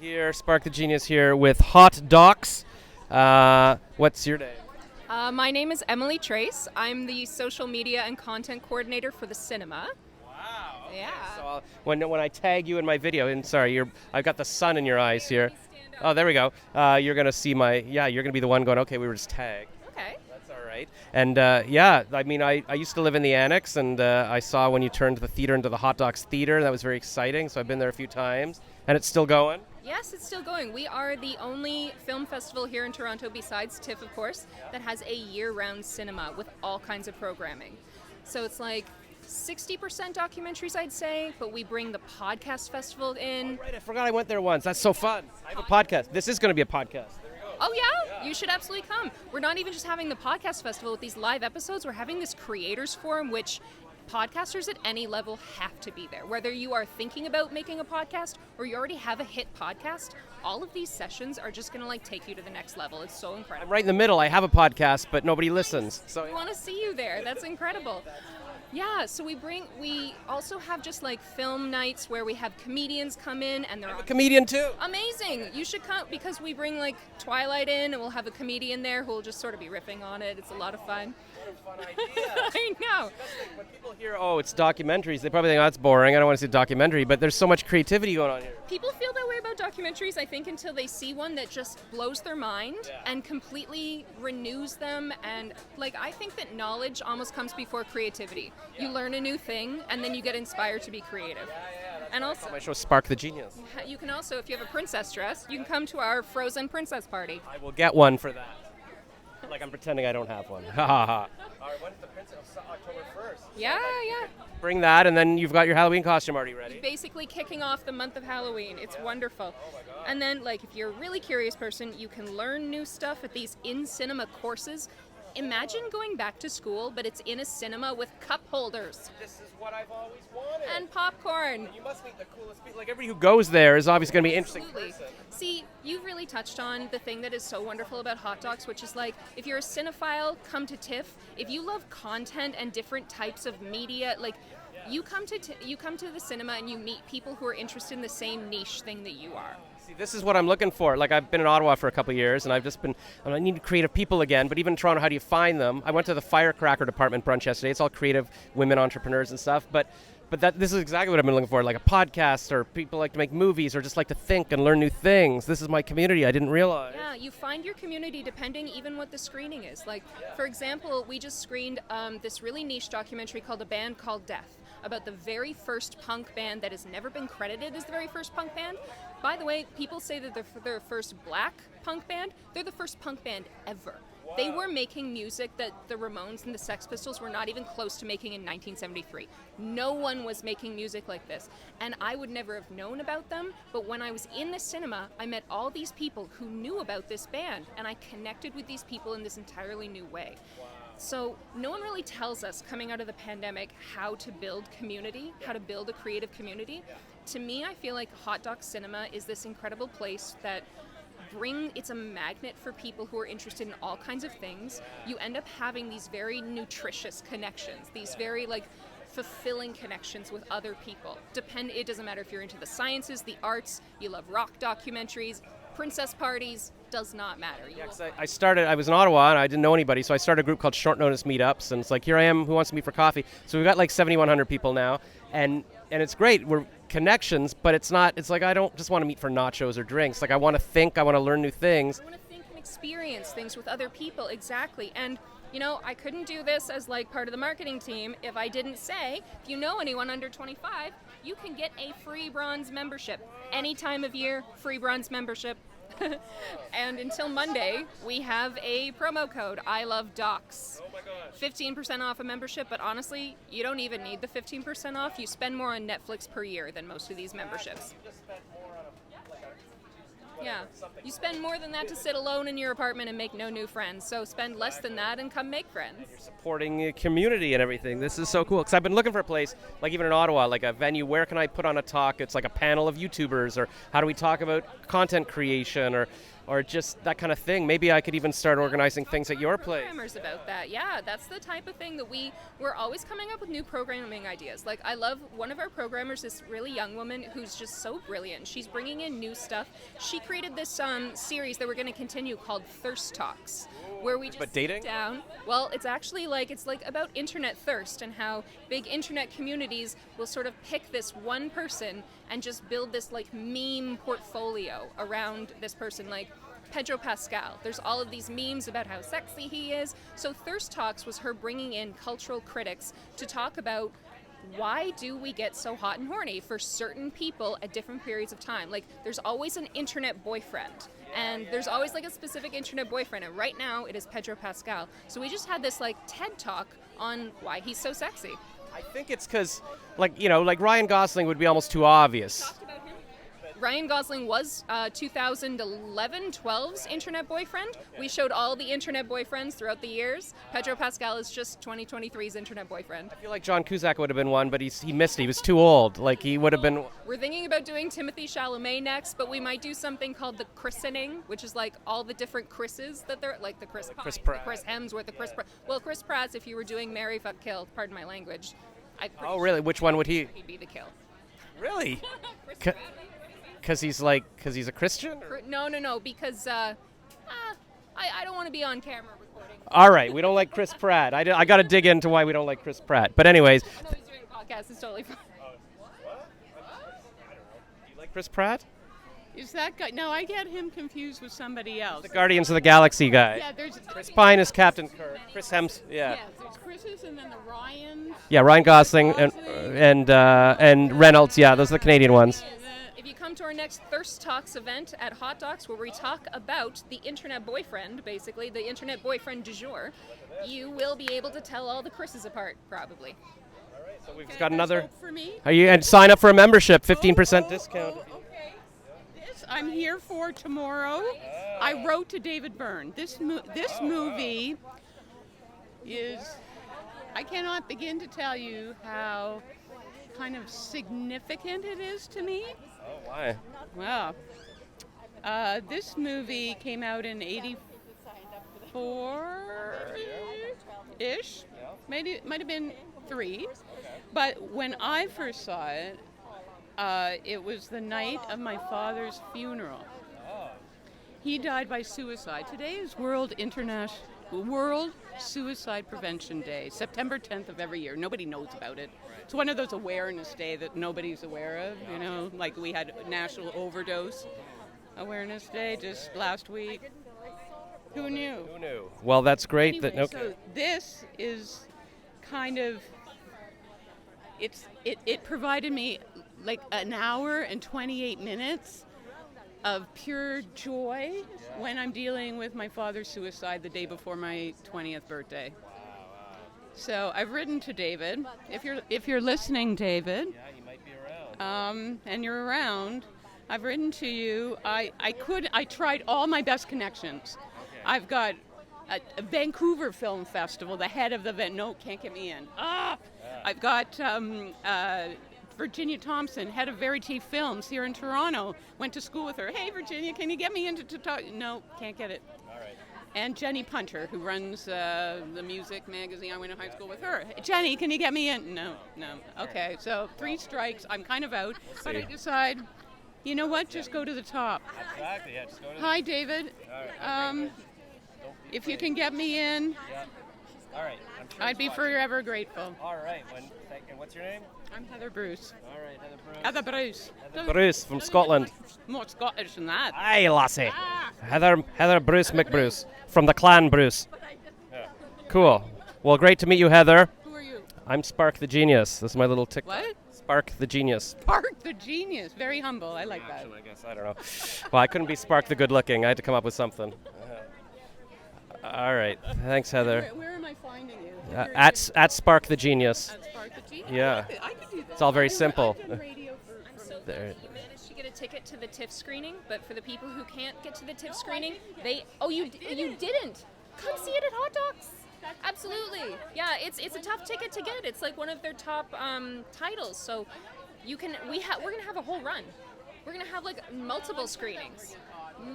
here, Spark the Genius here with Hot Docs. What's your name? My name is Emily Trace. I'm the social media and content coordinator for the cinema. Wow. Okay. Yeah. So when I tag you in my video, and sorry, I've got the sun in your eyes here. Oh, there we go. You're gonna see you're gonna be the one going, okay, we were just tagged. Okay. That's all right. And I used to live in the Annex, and I saw when you turned the theater into the Hot Docs Theater, and that was very exciting. So I've been there a few times, and it's still going. Yes, it's still going. We are the only film festival here in Toronto, besides TIFF, of course, that has a year-round cinema with all kinds of programming. So it's like 60% documentaries, I'd say, but we bring the podcast festival in. Right, I forgot I went there once. That's so fun. I have a podcast. This is going to be a podcast. Oh yeah? You should absolutely come. We're not even just having the podcast festival with these live episodes, we're having this creators forum, which podcasters at any level have to be there. Whether you are thinking about making a podcast or you already have a hit podcast, all of these sessions are just going to take you to the next level. It's so incredible. I'm right in the middle. I have a podcast, but nobody listens. So We want to see you there. That's incredible. Yeah, so we also have just film nights where we have comedians come in and they're I'm a comedian too. amazing. You should come because we bring Twilight in and we'll have a comedian there who will just sort of be riffing on it. It's a lot of fun. What a fun idea. I know. When people hear, oh, it's documentaries, they probably think, oh, that's boring. I don't want to see a documentary, but there's so much creativity going on here. People feel that way about documentaries, I think, until they see one that just blows their mind and completely renews them. And I think that knowledge almost comes before creativity. You learn a new thing and then you get inspired to be creative. And also, My show, Spark the Genius. you can also, if you have a princess dress, you can come to our Frozen princess party. I will get one for that. Like I'm pretending I don't have one. Ha ha ha. All right, when's the princess? October 1st. Yeah. Bring that, and then you've got your Halloween costume already ready. Basically kicking off the month of Halloween. It's wonderful. And then, if you're a really curious person, you can learn new stuff at these in-cinema courses. Imagine going back to school, but it's in a cinema with cup holders. This is what I've always wanted. And popcorn. You must meet the coolest people. Everybody who goes there is obviously going to be an interesting Absolutely. person. See, you've really touched on the thing that is so wonderful about Hot Docs, which is if you're a cinephile, come to TIFF. If you love content and different types of media, you come to the cinema and you meet people who are interested in the same niche thing that you are. See, this is what I'm looking for. I've been in Ottawa for a couple of years, and I need creative people again, but even in Toronto, how do you find them? I went to the Firecracker Department brunch yesterday. It's all creative women entrepreneurs and stuff, but this is exactly what I've been looking for, like a podcast, or people like to make movies, or just like to think and learn new things. This is my community. I didn't realize. Yeah, you find your community depending even what the screening is. For example, we just screened this really niche documentary called A Band Called Death, about the very first punk band that has never been credited as the very first punk band. By the way, people say that they're their first black punk band. They're the first punk band ever. Wow. They were making music that the Ramones and the Sex Pistols were not even close to making in 1973. No one was making music like this. And I would never have known about them, but when I was in the cinema, I met all these people who knew about this band, and I connected with these people in this entirely new way. Wow. So no one really tells us coming out of the pandemic how to build community, how to build a creative community. To me, I feel like Hot Docs Cinema is this incredible place that it's a magnet for people who are interested in all kinds of things. You end up having these very nutritious connections, these very fulfilling connections with other people. It doesn't matter if you're into the sciences, the arts, you love rock documentaries, princess parties, does not matter. I was in Ottawa and I didn't know anybody, so I started a group called Short Notice Meetups, and it's here I am, who wants to meet for coffee? So we've got 7,100 people now, and it's great. We're connections, but it's not. It's I don't just want to meet for nachos or drinks. I want to think. I want to learn new things. I want to think and experience things with other people. Exactly. And I couldn't do this as part of the marketing team if I didn't say, if you know anyone under 25, you can get a free bronze membership any time of year. Free bronze membership. And until Monday, we have a promo code, I Love Docs. Oh my gosh. 15% off a membership, but honestly, you don't even need the 15% off. You spend more on Netflix per year than most of these memberships. Yeah, you spend more than that to sit alone in your apartment and make no new friends. So spend less than that and come make friends. You're supporting a community and everything. This is so cool. Because I've been looking for a place, even in Ottawa, a venue. Where can I put on a talk? It's a panel of YouTubers, or how do we talk about content creation, or or just that kind of thing. Maybe I could even start organizing things at your place. Programmers about that. Yeah, that's the type of thing that we're always coming up with new programming ideas. Like, I love one of our programmers, this really young woman who's just so brilliant. She's bringing in new stuff. She created this series that we're going to continue called Thirst Talks, where we just But dating? sit down. Well, it's actually it's like about internet thirst and how big internet communities will sort of pick this one person and just build this like meme portfolio around this person. Like Pedro Pascal. There's all of these memes about how sexy he is. So Thirst Talks was her bringing in cultural critics to talk about why do we get so hot and horny for certain people at different periods of time. Like, there's always an internet boyfriend, and there's always like a specific internet boyfriend, and right now it is Pedro Pascal. So we just had this like TED Talk on why he's so sexy. I think it's because, like Ryan Gosling would be almost too obvious. Talked about him. Ryan Gosling was 2011-12's internet boyfriend. We showed all the internet boyfriends throughout the years. Pedro Pascal is just 2023's internet boyfriend. I feel like John Cusack would have been one, but he missed it. He was too old. Like, he would have been... We're thinking about doing Timothée Chalamet next, but we might do something called the Christening, which is like all the different Chris's that they're like the Chris Pine, Chris the Pratt. Chris Hemsworth, the Chris Pratt. Well, Chris Pratt, if you were doing Marry, Fuck, Kill, pardon my language. Oh, really? Which one would he... He'd be the kill. Really? Chris C- Pratt. Because he's a Christian? Or- No, because I don't want to be on camera recording. All right, we don't like Chris Pratt. I got to dig into why we don't like Chris Pratt. But anyways, I know he's doing a podcast. It's totally fine. do you like Chris Pratt? Is that guy? No, I get him confused with somebody else. The Guardians of the Galaxy guy. Yeah, there's Chris Pine is Captain Kirk. Chris Hems. Yeah. there's Chris's and then the Ryans. Yeah, Ryan Gosling and Reynolds. Yeah, those are the Canadian ones. If you come to our next Thirst Talks event at Hot Docs, where we talk about the internet boyfriend, basically, the internet boyfriend du jour, you will be able to tell all the Chris's apart, probably. So we've Okay, got there's another. hope for me. And sign up for a membership, 15% discount. Okay. This I'm here for tomorrow. I wrote to David Byrne. This movie is. I cannot begin to tell you how kind of significant it is to me. Oh, why? Wow. This movie came out in '84-ish. Maybe it might have been 3. But when I first saw it, it was the night of my father's funeral. He died by suicide. Today is World Suicide Prevention Day, September 10th of every year. Nobody knows about it. It's one of those awareness day that nobody's aware of, like we had National Overdose Awareness Day just last week. Who knew? Who knew? Well, that's great. Anyway, so this is kind of, it provided me like an hour and 28 minutes of pure joy when I'm dealing with my father's suicide the day before my 20th birthday. So I've written to David. If you're listening, David, Yeah, he might be around. and you're around, I've written to you. I tried all my best connections. I've got a Vancouver Film Festival, the head of the event. No, can't get me in. I've got Virginia Thompson, head of Verity Films here in Toronto. Went to school with her. Hey, Virginia, can you get me into to talk? No, can't get it. All right. And Jenny Punter, who runs the music magazine. I went to high school with her. Jenny, can you get me in? No. Okay, so 3 strikes. I'm kind of out. But I decide, you know what? Just go to the top. Exactly. Yeah, just go to Hi, David. If you can get me in, All right. I'm sure I'd be forever grateful. All right. And what's your name? I'm Heather Bruce. All right, Heather Bruce. Heather Bruce. Bruce from Scotland. More Scottish than that. Aye, lassie. Heather Bruce McBruce from the clan Bruce. Cool. Well, great to meet you, Heather. Who are you? I'm Spark the Genius. This is my little TikTok. What? Spark the Genius. Spark the Genius. Very humble. I like that. Actually, I guess I don't know. Well, I couldn't be Spark the Good Looking. I had to come up with something. All right. Thanks, Heather. Where am I finding you? At Spark the Genius. At Spark the Genius? Yeah. I could do that. It's all very simple. I've done radio for So There. you managed to get a ticket to the TIFF screening, but for the people who can't get to the TIFF screening, you didn't. Come see it at Hot Docs. Absolutely. Yeah, it's a tough ticket to get. It's like one of their top titles. So we're gonna have a whole run. We're gonna have like multiple screenings.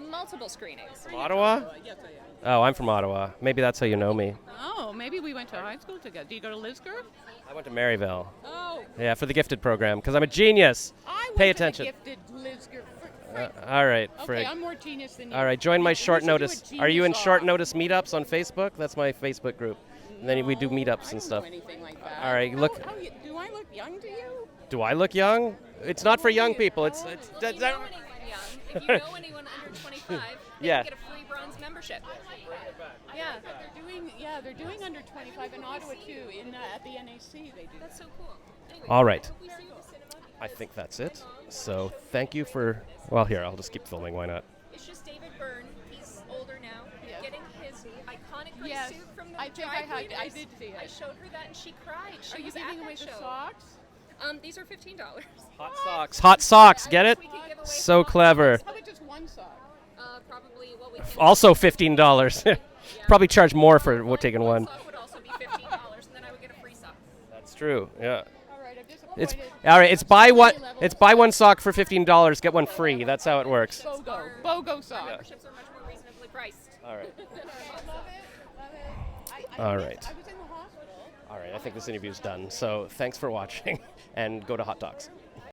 Multiple screenings. From Ottawa? Yes, I am. Oh, I'm from Ottawa. Maybe that's how you know me. Oh, maybe we went to high school together. Do you go to Lisgar? I went to Maryville. Oh, Yeah, for the gifted program, because I'm a genius. I went Pay to the attention. gifted Lisgar. All right, Okay, Frig. I'm more genius than you. All right, join my We short should do a notice. Are you in genius short off. notice meetups on Facebook? That's my Facebook group. And then we do No, meetups I and don't stuff. do anything like that. All right, look- Do I look young to you? Do I look young? It's not for young people. It's Well, if you that's- know anyone young, if you know anyone under 25, they Yeah. can get a free bronze membership. Yeah, They're doing under 25 in Ottawa too. At the NAC they do. that's so cool. Anyway, All right. we see you at the cinema. I think that's it. So thank you for. Well, here I'll just keep filming. Why not? It's just David Byrne. He's older now. Yeah. Getting his iconic gray Yes, suit from the I think dry I had- I cleaners. did see it. I showed her that and she cried. She Are you was at giving that away the show. socks? These are $15. Hot socks. Hot socks. Get it? We can give away So hot clever. How about just one sock? Probably what we can. Also $15. Probably charge more for taking one. sock would also be $15, and then I would get a free sock. That's true. Yeah. All right, I'm disappointed. It's all right. It's buy one. It's buy one sock for $15. Get one free. That's how it works. BOGO sock. Memberships are much more reasonably priced. All right. Love it. Love it. All I right. was in the hospital. All right. I think this interview's done. So thanks for watching, and go to Hot Docs.